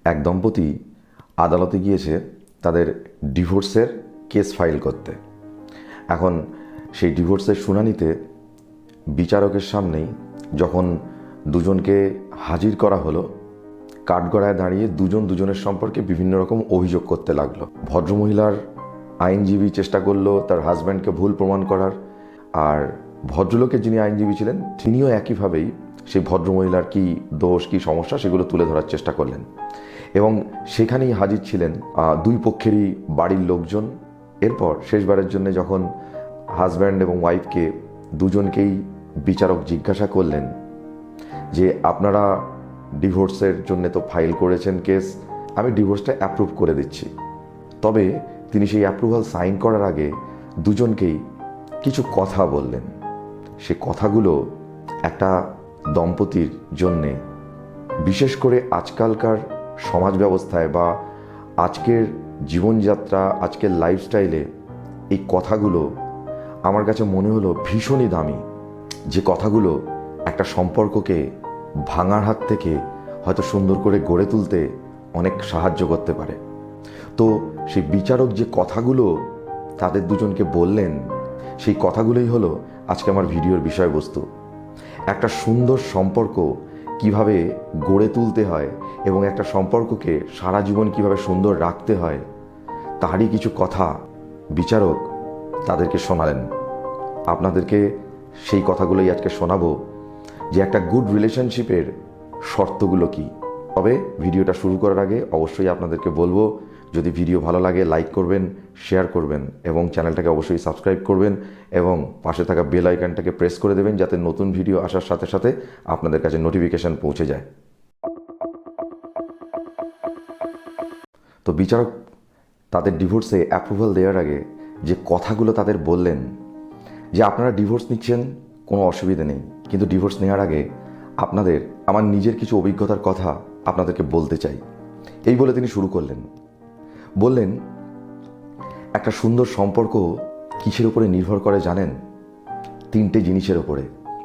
এক দম্পতি আদালতে গিয়েছে তাদের ডিভোর্সের কেস ফাইল করতে। এখন সেই ডিভোর্সের শুনানিতে বিচারকের সামনেই যখন দুজনকে হাজির করা হলো, কাঠগড়ায় দাঁড়িয়ে দুজন দুজনের সম্পর্কে বিভিন্ন রকম অভিযোগ করতে লাগলো। ভদ্রমহিলার আইনজীবী চেষ্টা করলো তার হাজব্যান্ডকে ভুল প্রমাণ করার, আর ভদ্রলোকের যিনি আইনজীবী ছিলেন তিনিও একইভাবেই সেই ভদ্রমহিলার কী দোষ কী সমস্যা সেগুলো তুলে ধরার চেষ্টা করলেন। এবং সেখানেই হাজির ছিলেন দুই পক্ষেরই বাড়ির লোকজন। এরপর শেষবারের জন্য যখন হাজব্যান্ড এবং ওয়াইফকে দুজনকেই বিচারক জিজ্ঞাসা করলেন যে আপনারা ডিভোর্সের জন্য তো ফাইল করেছেন কেস, আমি ডিভোর্সটা অ্যাপ্রুভ করে দিচ্ছি। তবে তিনি সেই অ্যাপ্রুভাল সাইন করার আগে দুজনকেই কিছু কথা বললেন। সে কথাগুলো একটা দম্পতির জন্যে, বিশেষ করে আজকালকার সমাজ ব্যবস্থায় বা আজকের জীবনযাত্রা, আজকের লাইফস্টাইলে এই কথাগুলো আমার কাছে মনে হলো ভীষণই দামি। যে কথাগুলো একটা সম্পর্ককে ভাঙার হাত থেকে হয়তো সুন্দর করে গড়ে তুলতে অনেক সাহায্য করতে পারে। তো সেই বিচারক যে কথাগুলো তাদের দুজনকে বললেন, সেই কথাগুলোই হলো আজকে আমার ভিডিওর বিষয়বস্তু। একটা সুন্দর সম্পর্ক কিভাবে গড়ে তুলতে হয় এবং একটা সম্পর্ককে সারা জীবন কিভাবে সুন্দর রাখতে হয় তারই কিছু কথা বিচারক তাদেরকে শোনালেন। আপনাদেরকে সেই কথাগুলোই আজকে শোনাবো যে একটা গুড রিলেশনশিপের শর্তগুলো কী। তবে ভিডিওটা শুরু করার আগে অবশ্যই আপনাদেরকে বলবো, যদি ভিডিও ভালো লাগে লাইক করবেন, শেয়ার করবেন এবং চ্যানেলটাকে অবশ্যই সাবস্ক্রাইব করবেন এবং পাশে থাকা বেল আইকনটাকে প্রেস করে দেবেন যাতে নতুন ভিডিও আসার সাথে সাথে আপনাদের কাছে নোটিফিকেশান পৌঁছে যায়। তো বিচারক তাদের ডিভোর্সে অ্যাপ্রুভাল দেওয়ার আগে যে কথাগুলো তাদের বললেন যে আপনারা ডিভোর্স নিচ্ছেন কোনো অসুবিধা নেই, কিন্তু ডিভোর্স নেওয়ার আগে আমার নিজের কিছু অভিজ্ঞতার কথা আপনাদেরকে বলতে চাই। এই বলে তিনি শুরু করলেন। বললেন, একটা সুন্দর সম্পর্ক কিসের উপরে নির্ভর করে জানেন? তিনটে জিনিসের ওপরে।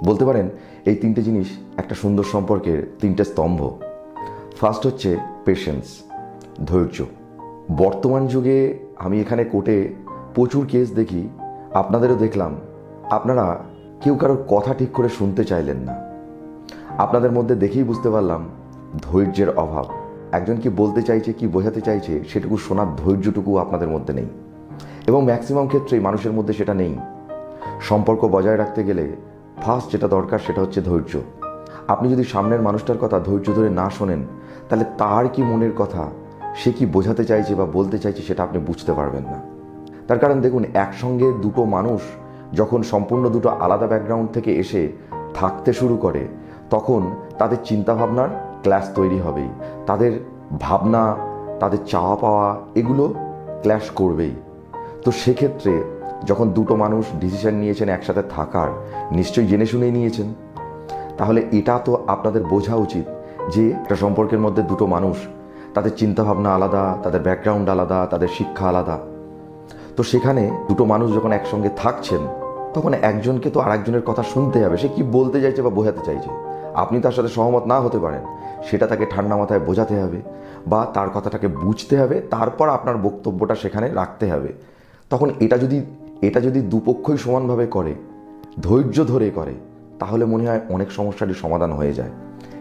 বলতে পারেন এই তিনটে জিনিস একটা সুন্দর সম্পর্কের তিনটে স্তম্ভ। ফার্স্ট হচ্ছে পেশেন্স, ধৈর্য। বর্তমান যুগে আমি এখানে কোর্টে প্রচুর কেস দেখি, আপনাদেরও দেখলাম, আপনারা কেউ কারোর কথা ঠিক করে শুনতে চাইলেন না। আপনাদের মধ্যে দেখেই বুঝতে পারলাম ধৈর্যের অভাব। একজন কি বলতে চাইছে, কি বোঝাতে চাইছে সেটুকু শোনার ধৈর্যটুকু আপনাদের মধ্যে নেই, এবং ম্যাক্সিমাম ক্ষেত্রেই মানুষের মধ্যে সেটা নেই। সম্পর্ক বজায় রাখতে গেলে ফার্স্ট যেটা দরকার সেটা হচ্ছে ধৈর্য। আপনি যদি সামনের মানুষটার কথা ধৈর্য ধরে না শোনেন, তাহলে তার কি মনের কথা, সে কি বোঝাতে চাইছে বা বলতে চাইছে সেটা আপনি বুঝতে পারবেন না। তার কারণ দেখুন, একসঙ্গে দুটো মানুষ যখন সম্পূর্ণ দুটো আলাদা ব্যাকগ্রাউন্ড থেকে এসে থাকতে শুরু করে, তখন তাদের চিন্তাভাবনার ক্ল্যাশ তৈরি হবেই। তাদের ভাবনা, তাদের চাওয়া পাওয়া এগুলো ক্ল্যাশ করবেই। তো সেক্ষেত্রে যখন দুটো মানুষ ডিসিশন নিয়েছেন একসাথে থাকার, নিশ্চয়ই জেনে শুনেই নিয়েছেন। তাহলে এটা তো আপনাদের বোঝা উচিত যে একটা সম্পর্কের মধ্যে দুটো মানুষ, তাদের চিন্তাভাবনা আলাদা, তাদের ব্যাকগ্রাউন্ড আলাদা, তাদের শিক্ষা আলাদা। তো সেখানে দুটো মানুষ যখন একসঙ্গে থাকছেন, তখন একজনকে তো আরেকজনের কথা শুনতে হবে। সে কি বলতে চাইছে বা বোঝাতে চাইছে, আপনি তার সাথে সহমত না হতে পারেন, সেটা তাকে ঠান্ডা মাথায় বোঝাতে হবে বা তার কথাটাকে বুঝতে হবে, তারপর আপনার বক্তব্যটা সেখানে রাখতে হবে। তখন এটা যদি দুপক্ষই সমানভাবে করে, ধৈর্য ধরে করে, তাহলে মনে হয় অনেক সমস্যারই সমাধান হয়ে যায়।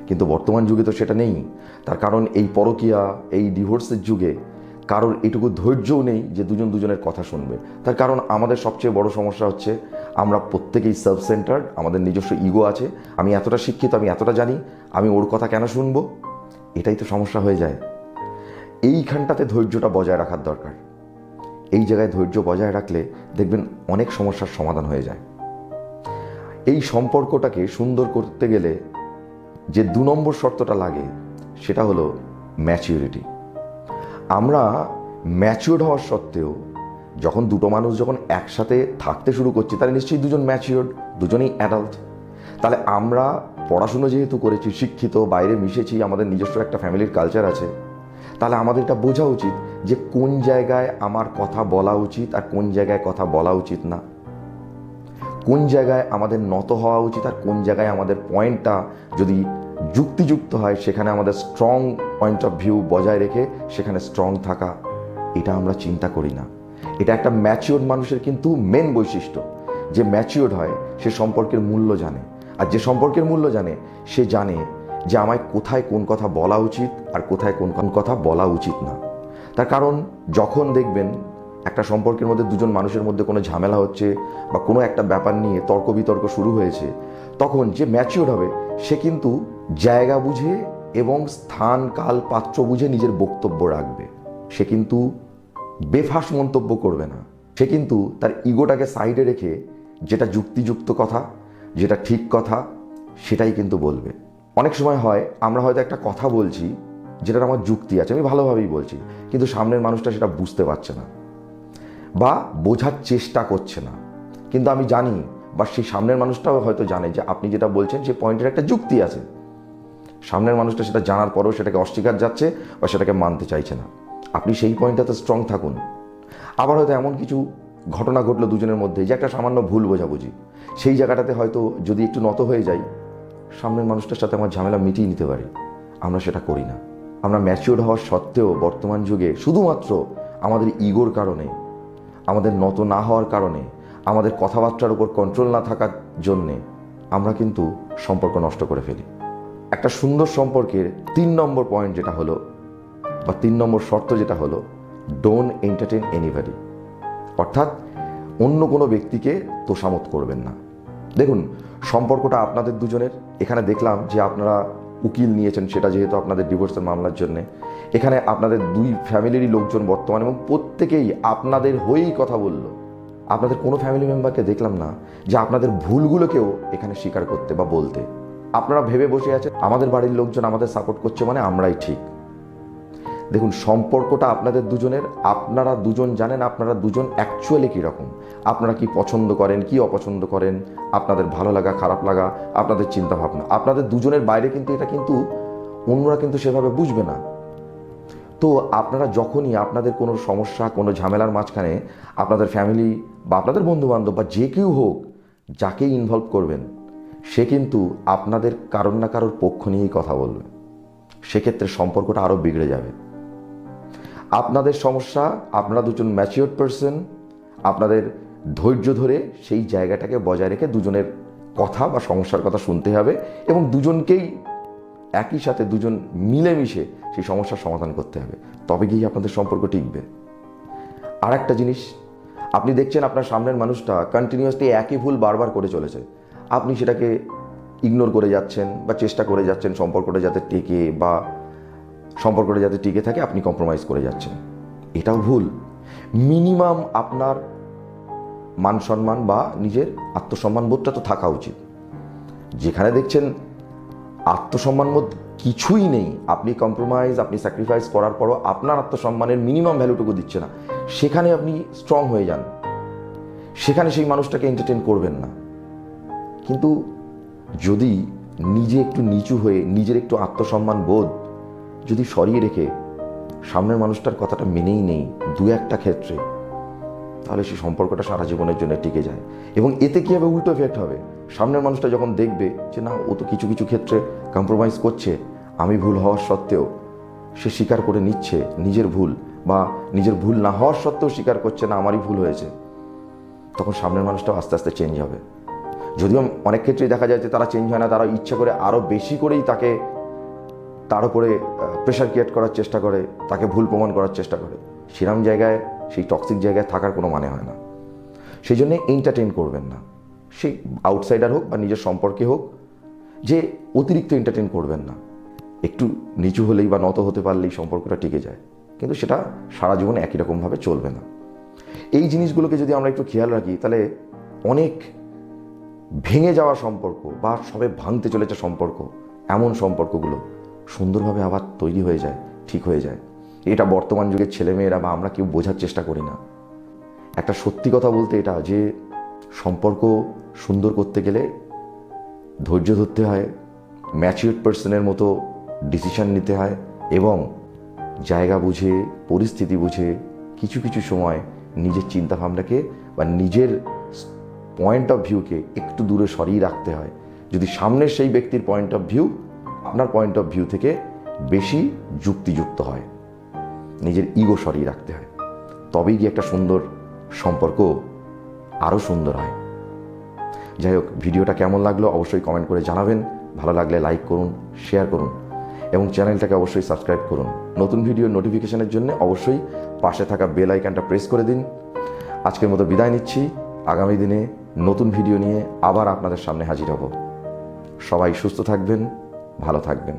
কিন্তু বর্তমান যুগে তো সেটা নেই। তার কারণ এই পরকীয়া, এই ডিভোর্সের যুগে কারোর এটুকু ধৈর্যও নেই যে দুজন দুজনের কথা শুনবে। তার কারণ আমাদের সবচেয়ে বড় সমস্যা হচ্ছে আমরা প্রত্যেকেই সেলফ সেন্টার্ড, আমাদের নিজস্ব ইগো আছে। আমি এতটা শিক্ষিত, আমি এতটা জানি, আমি ওর কথা কেন শুনবো? এটাই তো সমস্যা হয়ে যায়। এইখানটাতে ধৈর্যটা বজায় রাখার দরকার। এই জায়গায় ধৈর্য বজায় রাখলে দেখবেন অনেক সমস্যার সমাধান হয়ে যায়। এই সম্পর্কটাকে সুন্দর করতে গেলে যে 2 নম্বর শর্তটা লাগে সেটা হলো ম্যাচিউরিটি। আমরা ম্যাচিওর হওয়ার সত্ত্বেও যখন দুটো মানুষ যখন একসাথে থাকতে শুরু করছি, তাহলে নিশ্চয়ই দুজন ম্যাচিওর, দুজনেই অ্যাডাল্ট। তাহলে আমরা পড়াশুনো যেহেতু করেছি, শিক্ষিত, বাইরে মিশেছি, আমাদের নিজস্ব একটা ফ্যামিলির কালচার আছে, তাহলে আমাদের এটা বোঝা উচিত যে কোন জায়গায় আমার কথা বলা উচিত আর কোন জায়গায় কথা বলা উচিত না, কোন জায়গায় আমাদের নত হওয়া উচিত আর কোন জায়গায় আমাদের পয়েন্টটা যদি যুক্তিযুক্ত হয় সেখানে আমাদের স্ট্রং পয়েন্ট অফ ভিউ বজায় রেখে সেখানে স্ট্রং থাকা, এটা আমরা চিন্তা করি না। এটা একটা ম্যাচিওর মানুষের কিন্তু মেন বৈশিষ্ট্য। যে ম্যাচিওর হয় সে সম্পর্কের মূল্য জানে, আর যে সম্পর্কের মূল্য জানে সে জানে যে আমায় কোথায় কোন কথা বলা উচিত আর কোথায় কোন কোন কথা বলা উচিত না। তার কারণ যখন দেখবেন একটা সম্পর্কের মধ্যে দুজন মানুষের মধ্যে কোনো ঝামেলা হচ্ছে বা কোনো একটা ব্যাপার নিয়ে তর্ক বিতর্ক শুরু হয়েছে, তখন যে ম্যাচিওর হবে সে কিন্তু জায়গা বুঝে এবং স্থান কাল পাত্র বুঝে নিজের বক্তব্য রাখবে। সে কিন্তু বেফাঁস মন্তব্য করবে না। সে কিন্তু তার ইগোটাকে সাইডে রেখে যেটা যুক্তিযুক্ত কথা, যেটা ঠিক কথা, সেটাই কিন্তু বলবে। অনেক সময় হয় আমরা হয়তো একটা কথা বলছি যেটার আমার যুক্তি আছে, আমি ভালোভাবেই বলছি, কিন্তু সামনের মানুষটা সেটা বুঝতে পারছে না বা বোঝার চেষ্টা করছে না। কিন্তু আমি জানি বা সেই সামনের মানুষটাও হয়তো জানে যে আপনি যেটা বলছেন সেই পয়েন্টের একটা যুক্তি আছে। সামনের মানুষটা সেটা জানার পরেও সেটাকে অস্বীকার যাচ্ছে বা সেটাকে মানতে চাইছে না। আপনি সেই পয়েন্টটাতে স্ট্রং থাকুন। আবার হয়তো এমন কিছু ঘটনা ঘটলো দুজনের মধ্যে যে একটা সামান্য ভুল বোঝাবুঝি, সেই জায়গাটাতে হয়তো যদি একটু নত হয়ে যাই, সামনের মানুষটার সাথে আমার ঝামেলা মিটিয়ে নিতে পারি। আমরা সেটা করি না। আমরা ম্যাচিওর হওয়ার সত্ত্বেও বর্তমান যুগে শুধুমাত্র আমাদের ইগোর কারণে, আমাদের নত না হওয়ার কারণে, আমাদের কথাবার্তার উপর কন্ট্রোল না থাকার জন্যে আমরা কিন্তু সম্পর্ক নষ্ট করে ফেলি। একটা সুন্দর সম্পর্কের 3 নম্বর পয়েন্ট যেটা হলো বা 3 নম্বর শর্ত যেটা হলো, ডোন্ট এন্টারটেইন এনিবডি। অর্থাৎ অন্য কোনো ব্যক্তিকে তোষামত করবেন না। দেখুন, সম্পর্কটা আপনাদের দুজনের। এখানে দেখলাম যে আপনারা উকিল নিয়েছেন, সেটা যেহেতু আপনাদের ডিভোর্সের মামলার জন্যে। এখানে আপনাদের দুই ফ্যামিলিরই লোকজন বর্তমান এবং প্রত্যেকেই আপনাদের হয়েই কথা বলল। আপনাদের কোনো ফ্যামিলি মেম্বারকে দেখলাম না যে আপনাদের ভুলগুলোকেও এখানে স্বীকার করতে বা বলতে। আপনারা ভেবে বসে আছেন আমাদের বাড়ির লোকজন আমাদের সাপোর্ট করছে মানে আমরাই ঠিক। দেখুন, সম্পর্কটা আপনাদের দুজনের। আপনারা দুজন জানেন আপনারা দুজন অ্যাকচুয়ালি কীরকম, আপনারা কি পছন্দ করেন, কি অপছন্দ করেন, আপনাদের ভালো লাগা খারাপ লাগা, আপনাদের চিন্তাভাবনা। আপনাদের দুজনের বাইরে কিন্তু এটা কিন্তু অন্যরা কিন্তু সেভাবে বুঝবে না। তো আপনারা যখনই আপনাদের কোনো সমস্যা, কোনো ঝামেলার মাঝখানে আপনাদের ফ্যামিলি বা আপনাদের বন্ধুবান্ধব বা যে কেউ হোক, যাকেই ইনভলভ করবেন, সে কিন্তু আপনাদের কারোর না কারোর পক্ষ নিয়েই কথা বলবে। সেক্ষেত্রে সম্পর্কটা আরও বিগড়ে যাবে। আপনাদের সমস্যা, আপনারা দুজন ম্যাচিওর পারসন, আপনাদের ধৈর্য ধরে সেই জায়গাটাকে বজায় রেখে দুজনের কথা বা সমস্যার কথা শুনতে হবে এবং দুজনকেই একই সাথে দুজন মিলেমিশে সেই সমস্যার সমাধান করতে হবে। তবে গিয়ে আপনাদের সম্পর্ক টিকবে। আর একটা জিনিস, আপনি দেখছেন আপনার সামনের মানুষটা কন্টিনিউয়াসলি একই ভুল বারবার করে চলেছে, আপনি সেটাকে ইগনোর করে যাচ্ছেন বা চেষ্টা করে যাচ্ছেন সম্পর্কটা যাতে টেকে বা সম্পর্কটা যাতে টিকে থাকে আপনি কম্প্রোমাইজ করে যাচ্ছেন। এটাও ভুল। মিনিমাম আপনার মান সম্মান বা নিজের আত্মসম্মান বোধটা তো থাকা উচিত। যেখানে দেখছেন আত্মসম্মান বোধ কিছুই নেই, আপনি কম্প্রোমাইজ, আপনি স্যাক্রিফাইস করার পরও আপনার আত্মসম্মানের মিনিমাম ভ্যালুটুকু দিচ্ছে না, সেখানে আপনি স্ট্রং হয়ে যান। সেখানে সেই মানুষটাকে এন্টারটেইন করবেন না। কিন্তু যদি নিজে একটু নিচু হয়ে নিজের একটু আত্মসম্মান বোধ যদি সরিয়ে রেখে সামনের মানুষটার কথাটা মেনেই নেই দু একটা ক্ষেত্রে, তাহলে সেই সম্পর্কটা সারা জীবনের জন্য টিকে যায়। এবং এতে কী হবে, উল্টো এফেক্ট হবে। সামনের মানুষটা যখন দেখবে যে না, ও তো কিছু কিছু ক্ষেত্রে কম্প্রোমাইজ করছে, আমি ভুল হওয়ার সত্ত্বেও সে স্বীকার করে নিচ্ছে নিজের ভুল, বা নিজের ভুল না হওয়ার সত্ত্বেও স্বীকার করছে না আমারই ভুল হয়েছে, তখন সামনের মানুষটাও আস্তে আস্তে চেঞ্জ হবে। যদিও অনেক ক্ষেত্রেই দেখা যায় যে তারা চেঞ্জ হয় না, তারা ইচ্ছা করে আরও বেশি করেই তার উপরে প্রেশার ক্রিয়েট করার চেষ্টা করে, তাকে ভুল প্রমাণ করার চেষ্টা করে। সেরম জায়গায়, সেই টক্সিক জায়গায় থাকার কোনো মানে হয় না। সেই জন্যে এন্টারটেইন করবেন না, সেই আউটসাইডার হোক বা নিজের সম্পর্কে হোক, যে অতিরিক্ত এন্টারটেইন করবেন না। একটু নিচু হলেই বা নত হতে পারলেই সম্পর্কটা টিকে যায়, কিন্তু সেটা সারা জীবন একই রকমভাবে চলবে না। এই জিনিসগুলোকে যদি আমরা একটু খেয়াল রাখি, তাহলে অনেক ভেঙে যাওয়া সম্পর্ক বা সবে ভাঙতে চলেছে সম্পর্ক, এমন সম্পর্কগুলো সুন্দরভাবে আবার তৈরি হয়ে যায়, ঠিক হয়ে যায়। এটা বর্তমান যুগের ছেলেমেয়েরা বা আমরা কেউ বোঝার চেষ্টা করি না। একটা সত্যি কথা বলতে এটা যে সম্পর্ক সুন্দর করতে গেলে ধৈর্য ধরতে হয়, ম্যাচিওর পার্সনের মতো ডিসিশন নিতে হয় এবং জায়গা বুঝে, পরিস্থিতি বুঝে কিছু কিছু সময় নিজের চিন্তাভাবনাকে বা নিজের পয়েন্ট অফ ভিউকে একটু দূরে সরিয়ে রাখতে হয়। যদি সামনের সেই ব্যক্তির পয়েন্ট অফ ভিউ আপনার পয়েন্ট অফ ভিউ থেকে বেশি যুক্তিযুক্ত হয়, নিজের ইগো সরিয়ে রাখতে হয়, তবেই গিয়ে একটা সুন্দর সম্পর্ক আরও সুন্দর হয়। যাই হোক, ভিডিওটা কেমন লাগলো অবশ্যই কমেন্ট করে জানাবেন। ভালো লাগলে লাইক করুন, শেয়ার করুন এবং চ্যানেলটাকে অবশ্যই সাবস্ক্রাইব করুন। নতুন ভিডিও নোটিফিকেশনের জন্য অবশ্যই পাশে থাকা বেল আইকনটা প্রেস করে দিন। আজকের মতো বিদায় নিচ্ছি। আগামী দিনে নতুন ভিডিও নিয়ে আবার আপনাদের সামনে হাজির হব। সবাই সুস্থ থাকবেন, ভালো থাকবেন।